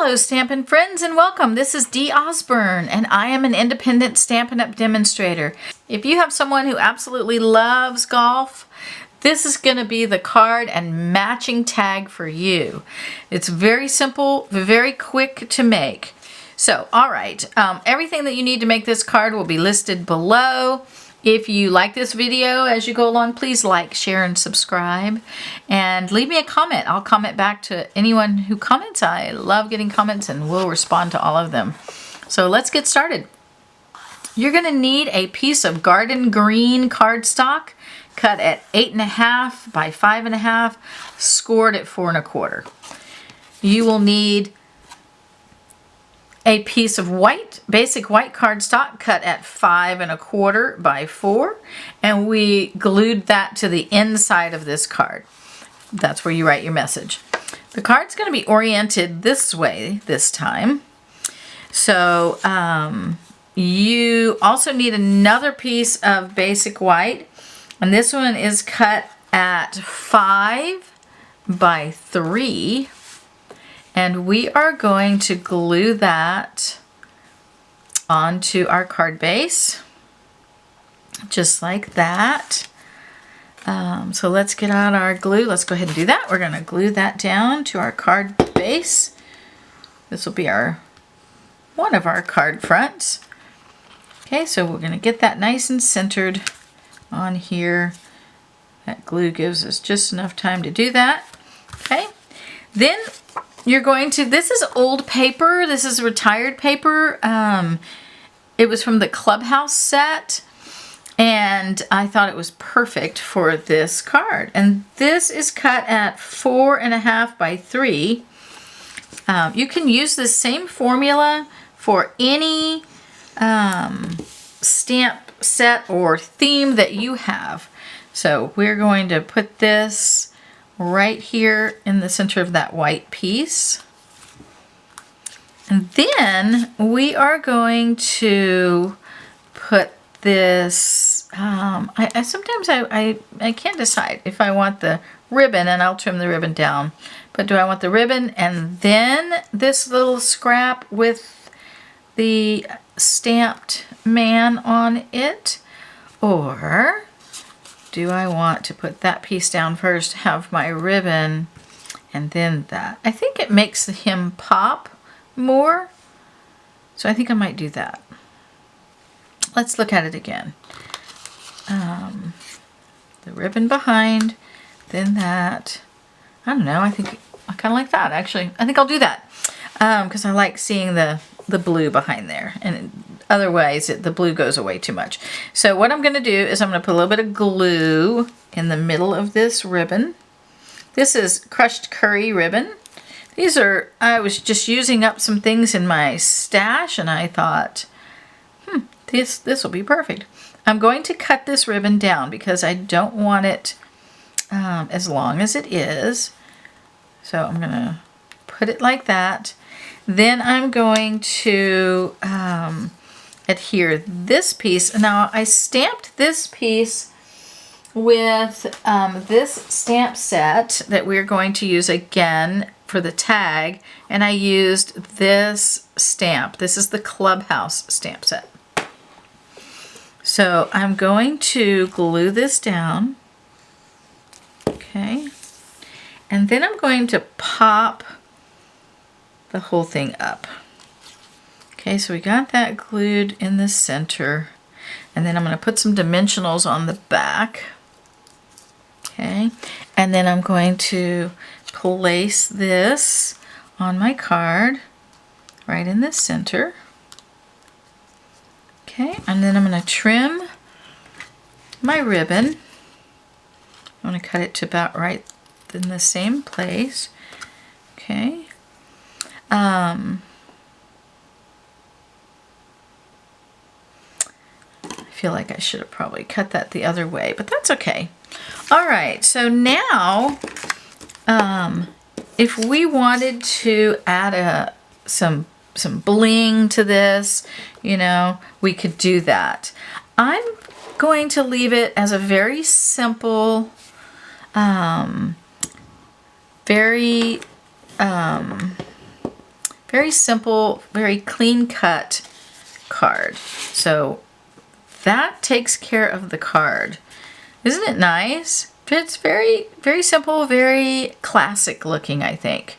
Hello Stampin' friends and welcome. This is Dee Osburn and I am an independent Stampin' Up! Demonstrator. If you have someone who absolutely loves golf, this is going to be the card and matching tag for you. It's very simple, very quick to make. So, alright, everything that you need to make this card will be listed below. If you like this video as you go along, please like, share, and subscribe. And leave me a comment. I'll comment back to anyone who comments. I love getting comments and will respond to all of them. So let's get started. You're going to need a piece of garden green cardstock cut at 8.5 by 5.5, scored at 4 1/4. You will need a piece of basic white cardstock cut at 5 1/4 by 4, and we glued that to the inside of this card. That's where you write your message. The card's going to be oriented this way this time. So you also need another piece of basic white, and this one is cut at 5 by 3. And we are going to glue that onto our card base, just like that. So let's get out our glue. Let's go ahead and do that. We're going to glue that down to our card base. This will be one of our card fronts. Okay, so we're going to get that nice and centered on here. That glue gives us just enough time to do that. Okay, then you're going to, this is old paper. This is retired paper. It was from the Clubhouse set, and I thought it was perfect for this card. And this is cut at 4.5 by 3. You can use the same formula for any stamp set or theme that you have. So we're going to put this right here in the center of that white piece. And then we are going to put this, sometimes I can't decide if I want the ribbon, and I'll trim the ribbon down, but do I want the ribbon and then this little scrap with the stamped man on it, or do I want to put that piece down first, have my ribbon, and then that? I think it makes him pop more, so I think I might do that. Let's look at it again. The ribbon behind, then that. I don't know, I think I kind of like that, actually. I think I'll do that, because I like seeing the blue behind there, and otherwise the blue goes away too much. So what I'm going to do is I'm going to put a little bit of glue in the middle of this ribbon. This is crushed curry ribbon. These are, I was just using up some things in my stash, and I thought, this will be perfect. I'm going to cut this ribbon down because I don't want it as long as it is. So I'm going to put it like that. Then I'm going to adhere this piece. Now I stamped this piece with this stamp set that we're going to use again for the tag, and I used this stamp. This is the Clubhouse Stamp Set. So I'm going to glue this down, okay, and then I'm going to pop the whole thing up. Okay, so we got that glued in the center, and then I'm going to put some dimensionals on the back. Okay, and then I'm going to place this on my card right in the center. Okay, and then I'm going to trim my ribbon. I'm going to cut it to about right in the same place. Okay. I feel like I should have probably cut that the other way, but that's okay. All right, so now if we wanted to add some bling to this, you know, we could do that. I'm going to leave it as a very simple, very very simple, very clean cut card. So that takes care of the card. Isn't it nice? It's very, very simple, very classic looking, I think.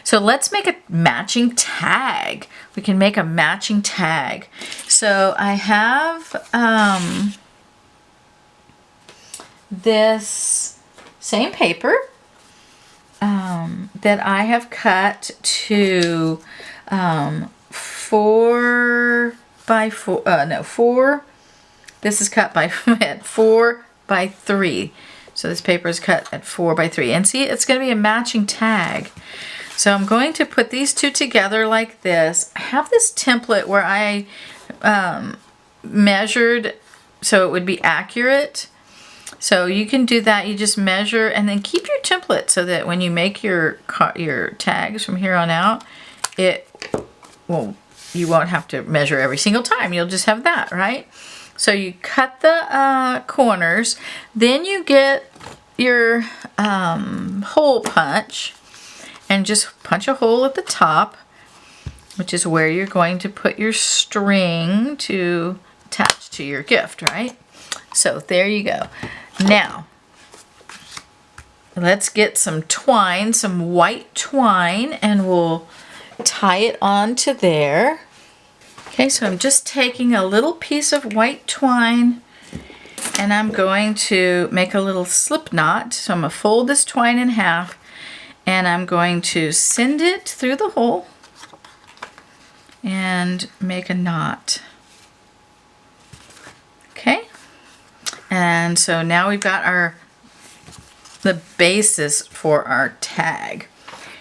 So let's make a matching tag. We can make a matching tag. So I have this same paper that I have cut to 4 by 4, this is cut by at 4 by 3. So this paper is cut at 4 by 3. And see, it's going to be a matching tag. So I'm going to put these two together like this. I have this template where I measured so it would be accurate. So you can do that. You just measure and then keep your template so that when you make your tags from here on out, you won't have to measure every single time. You'll just have that, right? So you cut the corners, then you get your hole punch and just punch a hole at the top, which is where you're going to put your string to attach to your gift, right? So there you go. Now, let's get some twine, some white twine, and we'll tie it onto there. Okay, so I'm just taking a little piece of white twine and I'm going to make a little slip knot. So I'm going to fold this twine in half and I'm going to send it through the hole and make a knot. Okay, and so now we've got the basis for our tag.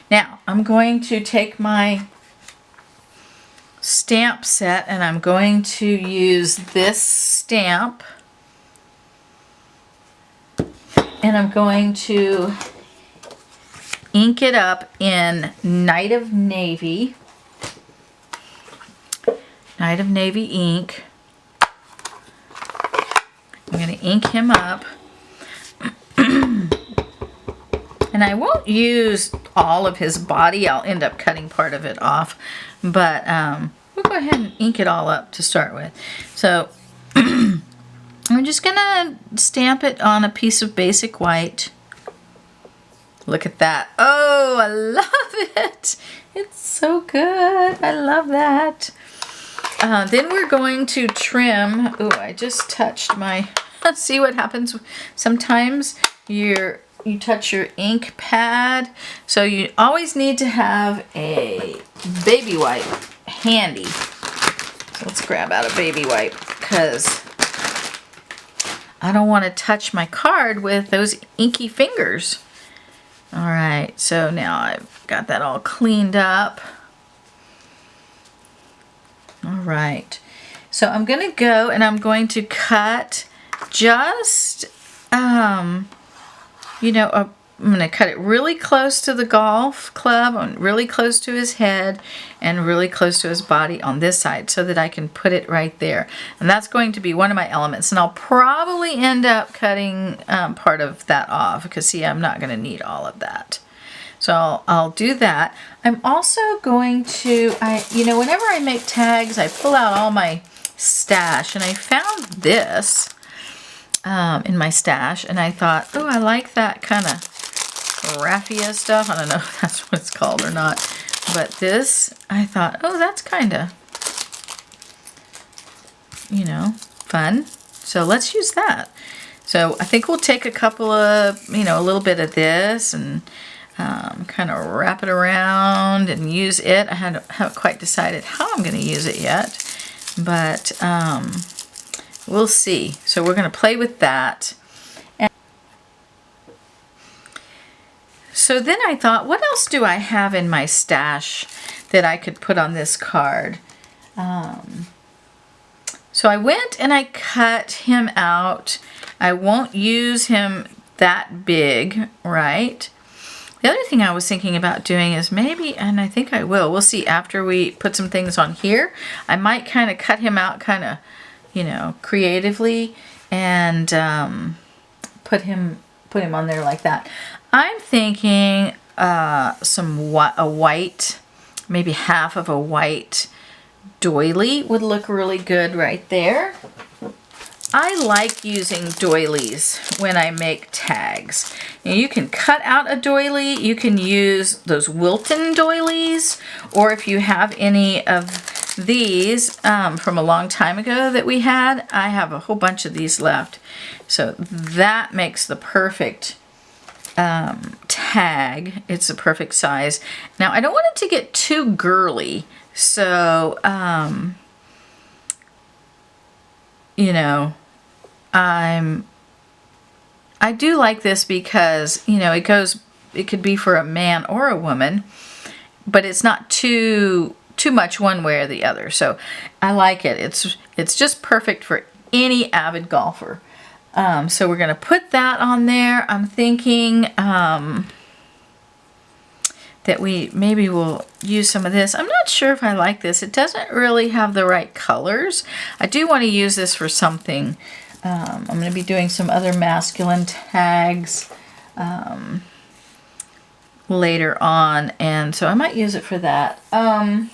Now I'm going to take my stamp set and I'm going to use this stamp and I'm going to ink it up in Night of Navy ink. I'm going to ink him up. And I won't use all of his body. I'll end up cutting part of it off. But we'll go ahead and ink it all up to start with. So I'm just going to stamp it on a piece of basic white. Look at that. Oh, I love it. It's so good. I love that. Then we're going to trim. Oh, I just touched my... See what happens? Sometimes you touch your ink pad. So you always need to have a baby wipe handy. So let's grab out a baby wipe because I don't want to touch my card with those inky fingers. All right, so now I've got that all cleaned up. All right, so I'm going to go and I'm going to cut just, I'm going to cut it really close to the golf club, and really close to his head, and really close to his body on this side so that I can put it right there. And that's going to be one of my elements. And I'll probably end up cutting part of that off because, see, I'm not going to need all of that. So I'll do that. I'm also going to, whenever I make tags, I pull out all my stash. And I found this in my stash. And I thought, oh, I like that kind of raffia stuff. I don't know if that's what it's called or not. But this, I thought, oh, that's kind of, fun. So let's use that. So I think we'll take a couple of, a little bit of this and kind of wrap it around and use it. I haven't quite decided how I'm going to use it yet, but we'll see. So we're going to play with that. So then I thought, what else do I have in my stash that I could put on this card? So I went and I cut him out. I won't use him that big, right? The other thing I was thinking about doing is maybe, and I think I will, we'll see after we put some things on here, I might kind of cut him out kind of, creatively and put him on there like that. I'm thinking a white maybe half of a white doily would look really good right there. I like using doilies when I make tags. Now you can cut out a doily, you can use those Wilton doilies, or if you have any of these from a long time ago that we had, I have a whole bunch of these left. So that makes the perfect tag. It's the perfect size. Now I don't want it to get too girly, so you know, I do like this because, you know, it could be for a man or a woman, but it's not too much one way or the other. So I like it. It's just perfect for any avid golfer. So we're going to put that on there. I'm thinking that maybe we'll use some of this. I'm not sure if I like this. It doesn't really have the right colors. I do want to use this for something. I'm going to be doing some other masculine tags later on, and so I might use it for that. I'm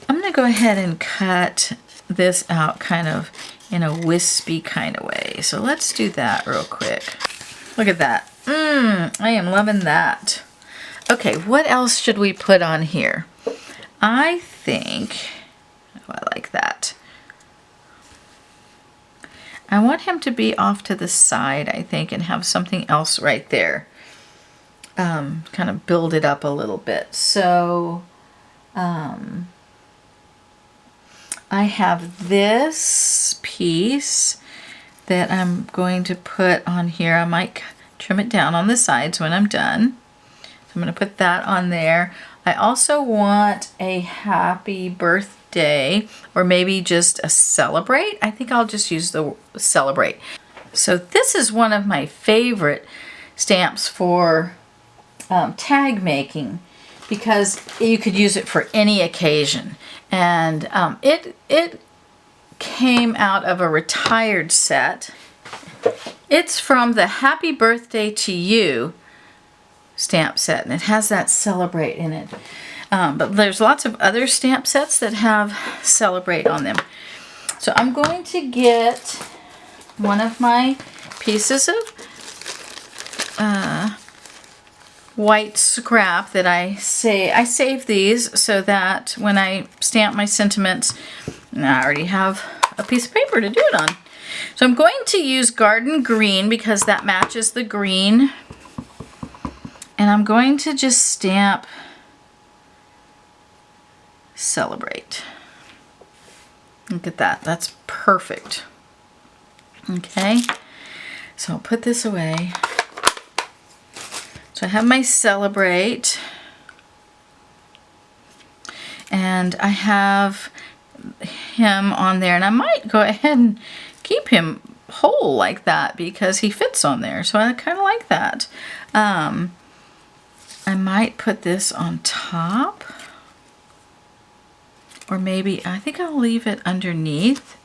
going to go ahead and cut this out kind of in a wispy kind of way. So let's do that real quick. Look at that. I am loving that. Okay, what else should we put on here? I think, oh, I like that. I want him to be off to the side, I think, and have something else right there. Kind of build it up a little bit. So, I have this piece that I'm going to put on here. I might trim it down on the sides when I'm done. So I'm going to put that on there. I also want a happy birthday, or maybe just a celebrate. I think I'll just use the celebrate. So this is one of my favorite stamps for tag making, because you could use it for any occasion. And it came out of a retired set. It's from the Happy Birthday to You stamp set, and it has that celebrate in it. But there's lots of other stamp sets that have celebrate on them. So I'm going to get one of my pieces of white scrap that I save these so that when I stamp my sentiments, I already have a piece of paper to do it on. So I'm going to use garden green because that matches the green. And I'm going to just stamp celebrate. Look at that. That's perfect. Okay. So I'll put this away. So I have my celebrate. And I have him on there. And I might go ahead and keep him whole like that because he fits on there. So I kind of like that. I might put this on top, or maybe I think I'll leave it underneath.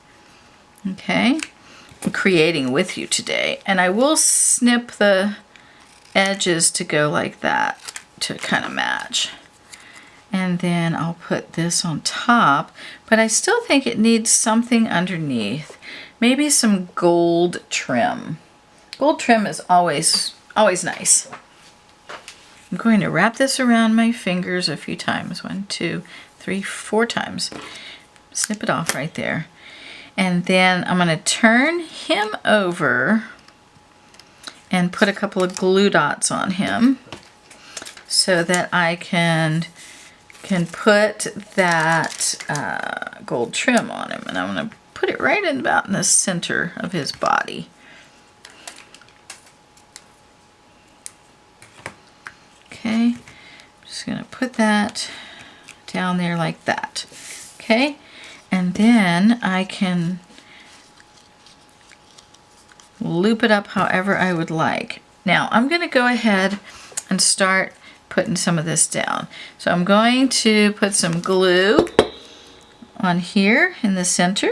Okay, I'm creating with you today, and I will snip the edges to go like that to kind of match. And then I'll put this on top, but I still think it needs something underneath. Maybe some gold trim. Gold trim is always nice. I'm going to wrap this around my fingers a few times. 1, 2, 3, 4 times. Snip it off right there. And then I'm going to turn him over and put a couple of glue dots on him so that I can put that gold trim on him. And I'm going to put it right in about in the center of his body. Okay, I'm just going to put that down there like that. Okay, and then I can loop it up however I would like. Now I'm going to go ahead and start putting some of this down. So I'm going to put some glue on here in the center.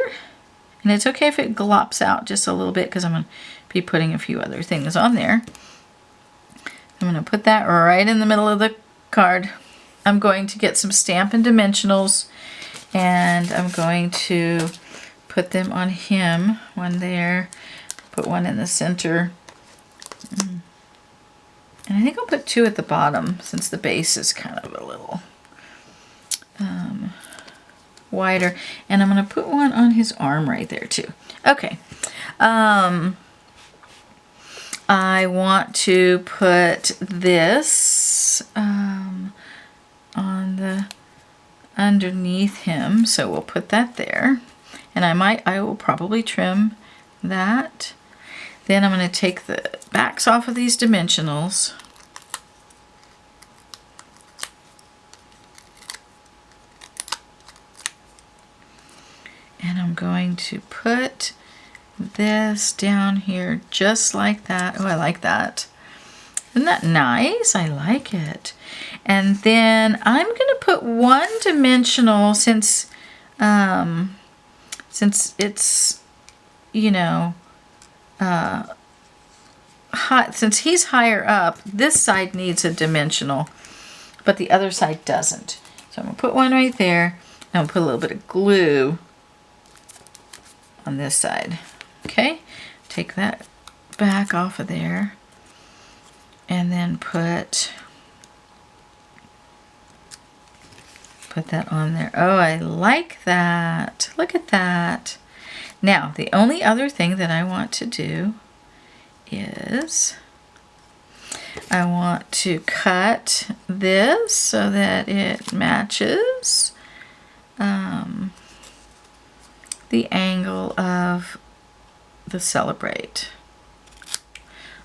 And it's okay if it glops out just a little bit because I'm going to be putting a few other things on there. I'm going to put that right in the middle of the card. I'm going to get some Stampin' Dimensionals, and I'm going to put them on him. One there, put one in the center. And I think I'll put 2 at the bottom since the base is kind of a little wider. And I'm going to put one on his arm right there too. Okay. I want to put this on the underneath him, so we'll put that there. And I will probably trim that. Then I'm going to take the backs off of these dimensionals. And I'm going to put this down here just like that. Oh, I like that. Isn't that nice? I like it. And then I'm going to put one dimensional since it's, you know, since he's higher up, this side needs a dimensional, but the other side doesn't. So I'm going to put one right there, and I'll put a little bit of glue on this side. Okay, take that back off of there, and then put that on there. Oh, I like that. Look at that. Now, the only other thing that I want to do is I want to cut this so that it matches the angle of the Celebrate.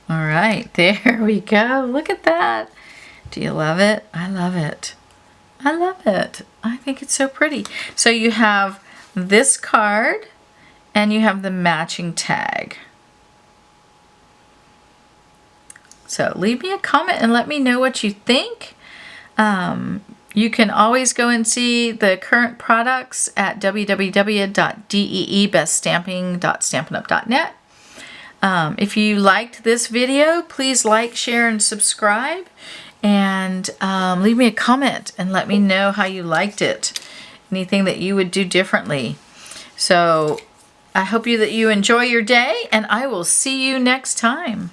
All right, there we go. Look at that. Do you love it? I love it. I love it. I think it's so pretty. So you have this card and you have the matching tag. So leave me a comment and let me know what you think. You can always go and see the current products at www.deebeststamping.stampinup.net. If you liked this video, please like, share, and subscribe. And leave me a comment and let me know how you liked it. Anything that you would do differently. So I hope that you enjoy your day, and I will see you next time.